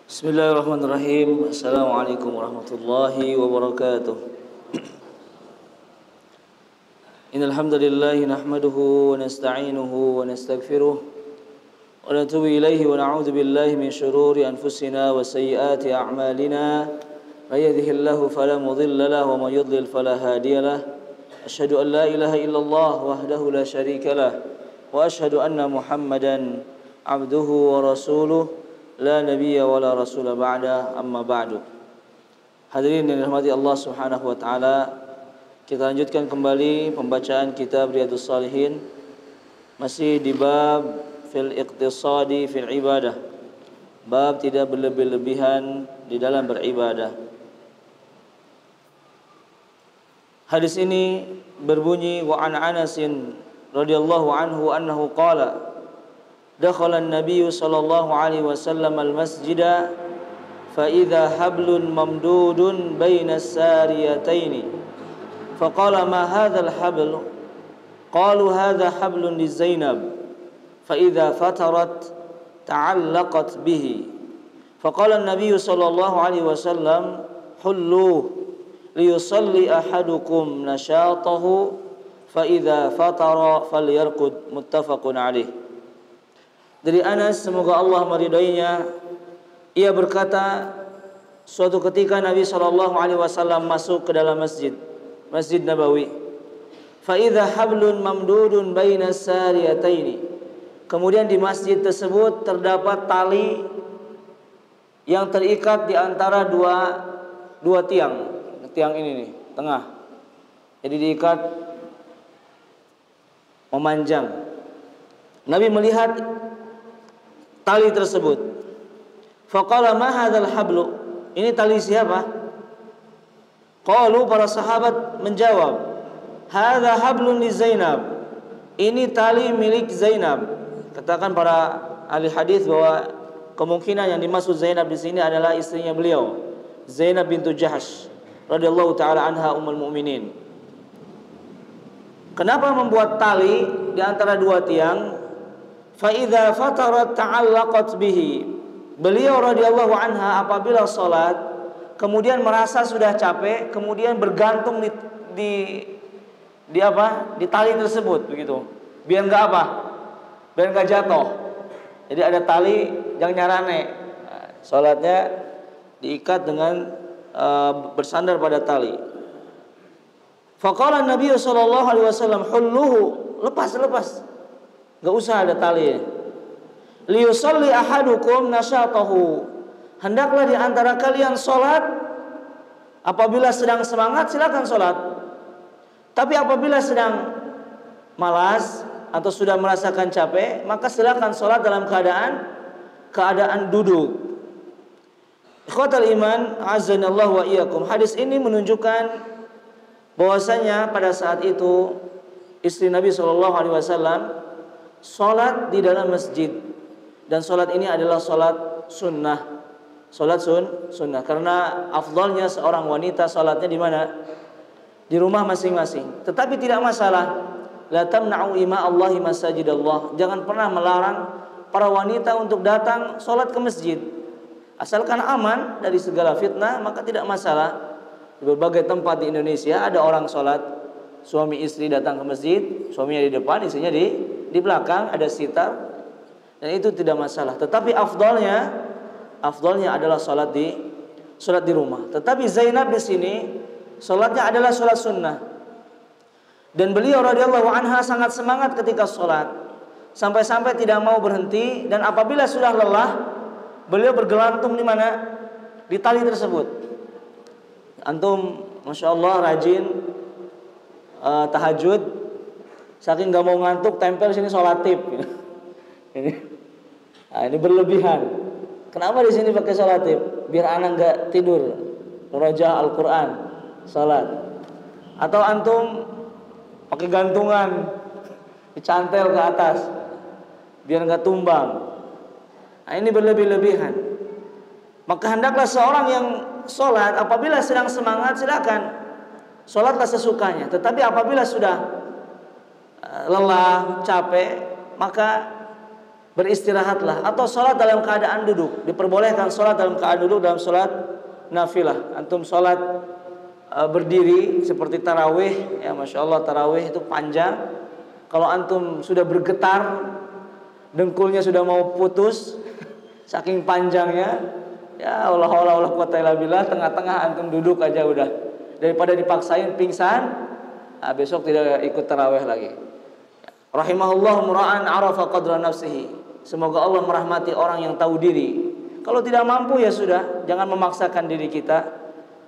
Bismillahirrahmanirrahim. Assalamualaikum warahmatullahi wabarakatuh. Innal hamdalillah nahmaduhu wa nasta'inuhu wa nastaghfiruh wa natubu ilayhi wa na'udzu billahi min shururi anfusina wa sayyiati a'malina. May yahdihillahu fala mudilla lahu wa may yudlil fala hadiya lahu. Asyhadu an la ilaha illallah wahdahu la syarika lahu wa asyhadu anna Muhammadan abduhu wa rasuluh la nabiyya wa la rasula ba'da, amma ba'du. Hadirin yang dirahmati Allah Subhanahu wa taala, kita lanjutkan kembali pembacaan kitab Riyadhus Shalihin, masih di bab fil iqtisadi fil ibadah, bab tidak berlebih-lebihan di dalam beribadah. Hadis ini berbunyi wa an Anasin radhiyallahu anhu annahu qala dakhala an-nabiy sallallahu alaihi wasallam al-masjida fa idza hablun mamdudun baina as-sariyatayn faqala ma hadha al-habl qalu hadha hablun li Zainab fa idza fatarat ta'allaqat bihi faqala an-nabiy sallallahu alaihi wasallam hulluhu liyusalli ahadukum nashatahu fa idza fatara falyarqud, muttafaqun alaih. Dari Anas, semoga Allah meridainya, ia berkata, suatu ketika Nabi SAW masuk ke dalam Masjid Nabawi. Fa idza hablun mamdudun baina sariyataini. Kemudian di masjid tersebut terdapat tali yang terikat di antara dua tiang. Tiang ini nih, tengah. Jadi diikat memanjang. Nabi melihat tali tersebut. Faqala ma hadzal hablu? Ini tali siapa? Qalu, para sahabat menjawab, hadza hablun li Zainab. Ini tali milik Zainab. Katakan para ahli hadis bahwa kemungkinan yang dimaksud Zainab di sini adalah istrinya beliau, Zainab bintu Jahsh radhiyallahu taala anha ummul mukminin. Kenapa membuat tali di antara dua tiang? Fa idza fatarat ta'allaqat bihi. Beliau radhiyallahu anha apabila salat kemudian merasa sudah capek, kemudian bergantung di tali tersebut begitu. Biar enggak apa? Biar enggak jatuh. Jadi ada tali yang nyarane. Salatnya diikat dengan bersandar pada tali. Faqala Nabi sallallahu alaihi wasallam hulluhu, lepas. Enggak usah ada tali. Liyusalli ahadukum nasyatahu. Hendaklah di antara kalian salat apabila sedang semangat, silakan salat. Tapi apabila sedang malas atau sudah merasakan capek, maka silakan salat dalam keadaan duduk. Ikhwatal iman, azanallahu wa iyyakum. Hadis ini menunjukkan bahwasanya pada saat itu istri Nabi sallallahu alaihi wasallam salat di dalam masjid, dan salat ini adalah salat sunnah. Salat sunnah karena afdalnya seorang wanita salatnya di mana? Di rumah masing-masing. Tetapi tidak masalah. La tamna'u ima Allahi masajidallah. Jangan pernah melarang para wanita untuk datang salat ke masjid. Asalkan aman dari segala fitnah, maka tidak masalah. Di berbagai tempat di Indonesia ada orang salat, suami istri datang ke masjid, suaminya di depan, istrinya di belakang, ada sitar, dan itu tidak masalah. Tetapi afdalnya adalah salat di rumah. Tetapi Zainab di sini salatnya adalah salat sunnah, dan beliau radhiyallahu anha sangat semangat ketika salat, sampai-sampai tidak mau berhenti, dan apabila sudah lelah, beliau bergelantung di mana? Di tali tersebut. Antum, masya Allah, rajin tahajud, saking gak mau ngantuk tempel sini sholatib. Ini berlebihan. Kenapa di sini pakai sholatib? Biar anak gak tidur, murajaah Al-Quran, sholat. Atau antum pakai gantungan, dicantel ke atas, biar gak tumbang. Ini berlebih-lebihan. Maka hendaklah seorang yang sholat apabila sedang semangat, silakan sholatlah sesukanya. Tetapi apabila sudah lelah, capek, maka beristirahatlah, atau sholat dalam keadaan duduk. Diperbolehkan sholat dalam keadaan duduk dalam sholat nafilah. Antum sholat berdiri seperti tarawih, ya masya Allah tarawih itu panjang. Kalau antum sudah bergetar, dengkulnya sudah mau putus, saking panjangnya, ya Allah quwwata illa billah, tengah-tengah antum duduk aja udah. Daripada dipaksain pingsan, besok tidak ikut tarawih lagi. Rahimahullah mura'an arafa qadra nafsihi. Semoga Allah merahmati orang yang tahu diri. Kalau tidak mampu ya sudah, jangan memaksakan diri kita.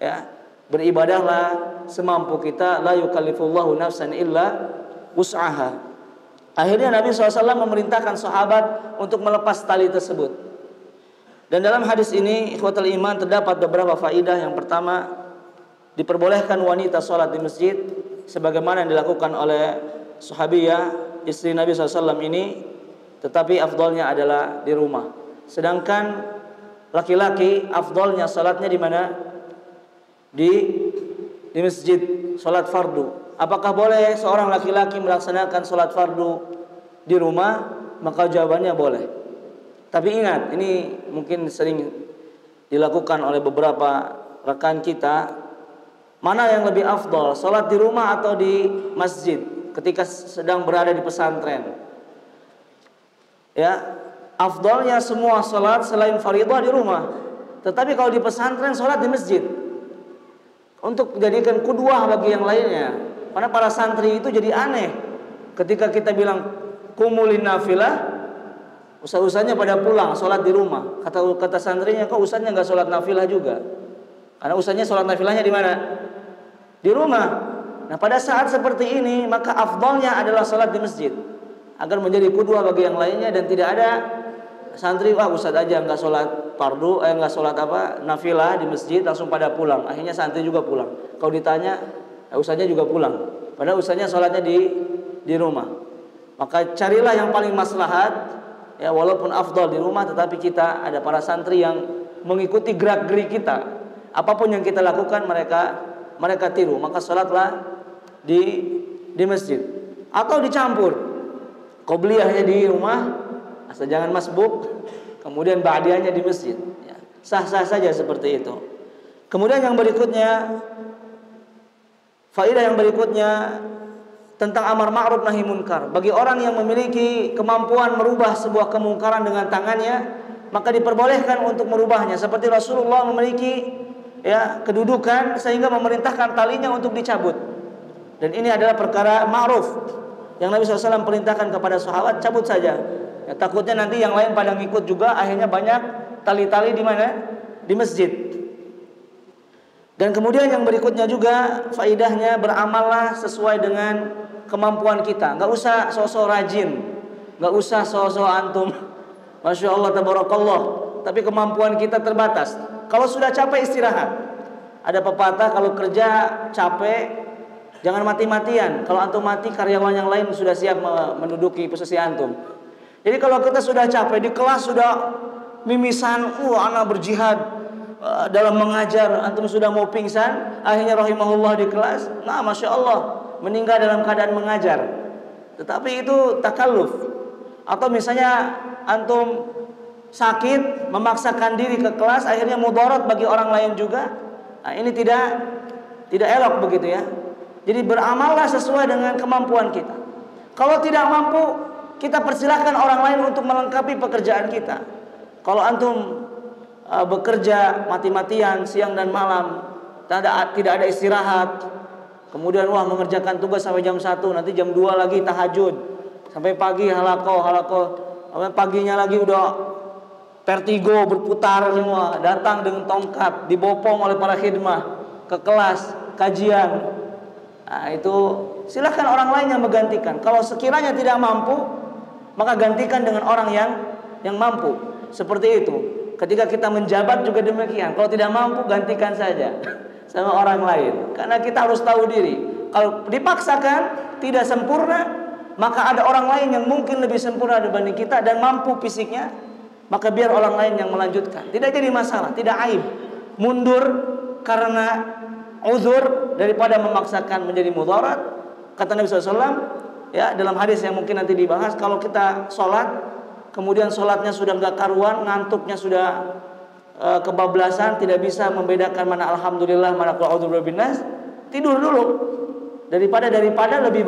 Ya, beribadahlah semampu kita. La yukallifullahu nafsan illa wus'aha. Akhirnya Nabi SAW memerintahkan sahabat untuk melepas tali tersebut. Dan dalam hadis ini, ikhwatul iman, terdapat beberapa faidah. Yang pertama, diperbolehkan wanita sholat di masjid sebagaimana yang dilakukan oleh sahabiyah istri Nabi SAW ini. Tetapi afdolnya adalah di rumah. Sedangkan laki-laki afdolnya salatnya di mana? Di masjid, salat fardu. Apakah boleh seorang laki-laki melaksanakan salat fardu di rumah? Maka jawabannya boleh. Tapi ingat, ini mungkin sering dilakukan oleh beberapa rekan kita. Mana yang lebih afdol, salat di rumah atau di masjid ketika sedang berada di pesantren? Ya, afdalnya semua salat selain fardhu di rumah. Tetapi kalau di pesantren salat di masjid. Untuk jadikan qudwah bagi yang lainnya. Karena para santri itu jadi aneh ketika kita bilang kumulin nafilah, usah-usahnya pada pulang salat di rumah. Kata santrinya, kok usahanya enggak salat nafilah juga? Karena usahanya salat nafilahnya di mana? Di rumah. Nah, pada saat seperti ini maka afdalnya adalah salat di masjid, agar menjadi qudwah bagi yang lainnya. Dan tidak ada santri, wah ustaz aja enggak sholat fardu, enggak sholat nafilah di masjid langsung pada pulang. Akhirnya santri juga pulang. Kalau ditanya, ustaznya juga pulang. Padahal ustaznya sholatnya di rumah. Maka carilah yang paling maslahat, ya walaupun afdal di rumah, tetapi kita ada para santri yang mengikuti gerak-gerik kita. Apapun yang kita lakukan mereka tiru. Maka sholatlah di masjid atau dicampur. Qobliyahnya di rumah, asal jangan masbuk, kemudian ba'diyahnya di masjid. Ya, sah-sah saja seperti itu. Kemudian yang berikutnya, faedah yang berikutnya tentang amar ma'ruf nahi munkar. Bagi orang yang memiliki kemampuan merubah sebuah kemungkaran dengan tangannya, maka diperbolehkan untuk merubahnya. Seperti Rasulullah memiliki kedudukan sehingga memerintahkan talinya untuk dicabut. Dan ini adalah perkara ma'ruf yang Nabi SAW perintahkan kepada sahabat, cabut saja. Ya, takutnya nanti yang lain pada ngikut juga, akhirnya banyak tali-tali di mana? Di masjid. Dan kemudian yang berikutnya juga faidahnya, beramallah sesuai dengan kemampuan kita. Enggak usah sosok rajin, enggak usah sosok antum, masya Allah tabarakallah, tapi kemampuan kita terbatas. Kalau sudah capek istirahat. Ada pepatah, kalau kerja capek jangan mati-matian. Kalau antum mati, karyawan yang lain sudah siap menduduki posisi antum. Jadi kalau kita sudah capek di kelas, sudah mimisan, anak berjihad dalam mengajar, antum sudah mau pingsan, akhirnya rahimahullah di kelas, nah masya Allah meninggal dalam keadaan mengajar. Tetapi itu takalluf. Atau misalnya antum sakit, memaksakan diri ke kelas, akhirnya mudarat bagi orang lain juga. Nah, ini tidak elok begitu ya. Jadi beramallah sesuai dengan kemampuan kita. Kalau tidak mampu, kita persilahkan orang lain untuk melengkapi pekerjaan kita. Kalau antum bekerja mati-matian siang dan malam, tidak ada istirahat, kemudian mengerjakan tugas sampai jam 1, nanti jam 2 lagi tahajud, sampai pagi halaqah, paginya lagi udah vertigo berputar semua, datang dengan tongkat, dibopong oleh para khidmah ke kelas kajian. Nah, itu silahkan orang lain yang menggantikan. Kalau sekiranya tidak mampu, maka gantikan dengan orang yang mampu. Seperti itu. Ketika kita menjabat juga demikian. Kalau tidak mampu, gantikan saja sama orang lain. Karena kita harus tahu diri. Kalau dipaksakan tidak sempurna, maka ada orang lain yang mungkin lebih sempurna dibanding kita dan mampu fisiknya, maka biar orang lain yang melanjutkan. Tidak jadi masalah, tidak aib. Mundur karena uzur daripada memaksakan menjadi mudarat. Kata Nabi SAW, ya dalam hadis yang mungkin nanti dibahas, kalau kita sholat kemudian sholatnya sudah nggak karuan, ngantuknya sudah kebablasan, tidak bisa membedakan mana alhamdulillah, mana qul a'udzu birabbil nas, tidur dulu. Daripada lebih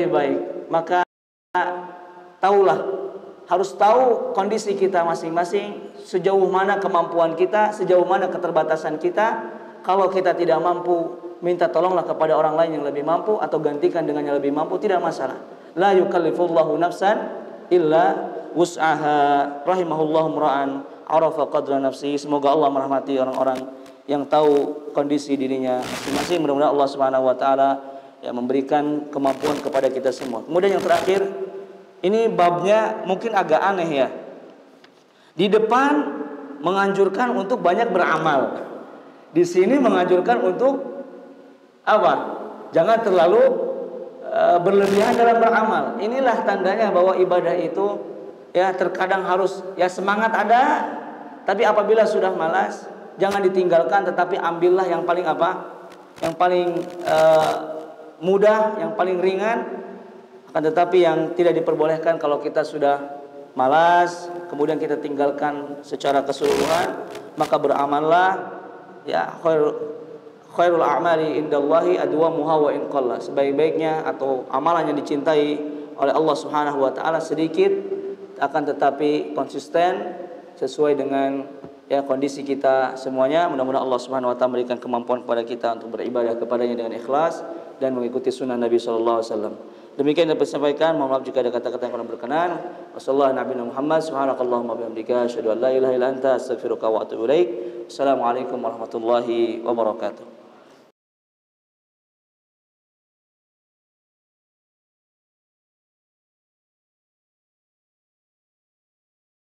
baik. Maka tahulah, harus tahu kondisi kita masing-masing, sejauh mana kemampuan kita, sejauh mana keterbatasan kita. Kalau kita tidak mampu, minta tolonglah kepada orang lain yang lebih mampu, atau gantikan dengan yang lebih mampu, tidak masalah. La yukallifullahu nafsan illa wus'aha. Rahimahullahu mura'an arafa qadra nafsi. Semoga Allah merahmati orang-orang yang tahu kondisi dirinya masing-masing. Mudah-mudahan Allah Subhanahu wa taala ya memberikan kemampuan kepada kita semua. Kemudian yang terakhir, ini babnya mungkin agak aneh ya. Di depan menganjurkan untuk banyak beramal. Di sini menganjurkan untuk apa? Jangan terlalu berlebihan dalam beramal. Inilah tandanya bahwa ibadah itu ya terkadang harus ya semangat ada, tapi apabila sudah malas jangan ditinggalkan, tetapi ambillah yang paling apa? Yang paling mudah, yang paling ringan. Akan tetapi yang tidak diperbolehkan kalau kita sudah malas, kemudian kita tinggalkan secara keseluruhan, maka beramallah ya khairul a'mali indallahi adwamuha wa in qalla. Sebaik-baiknya atau amalan yang dicintai oleh Allah Subhanahu wa taala sedikit, akan tetapi konsisten sesuai dengan ya kondisi kita semuanya. Mudah-mudahan Allah Subhanahu wa taala memberikan kemampuan kepada kita untuk beribadah kepadanya dengan ikhlas dan mengikuti sunnah Nabi sallallahu alaihi wasallam. Demikian dapat disampaikan. Mohon maaf jika ada kata-kata yang kurang berkenan. Wassallallahu nabiyana Muhammad subhanakallahumma bihamdika asyhadu an la ilaha illa anta astaghfiruka wa atubu ilaik. Assalamualaikum warahmatullahi wabarakatuh.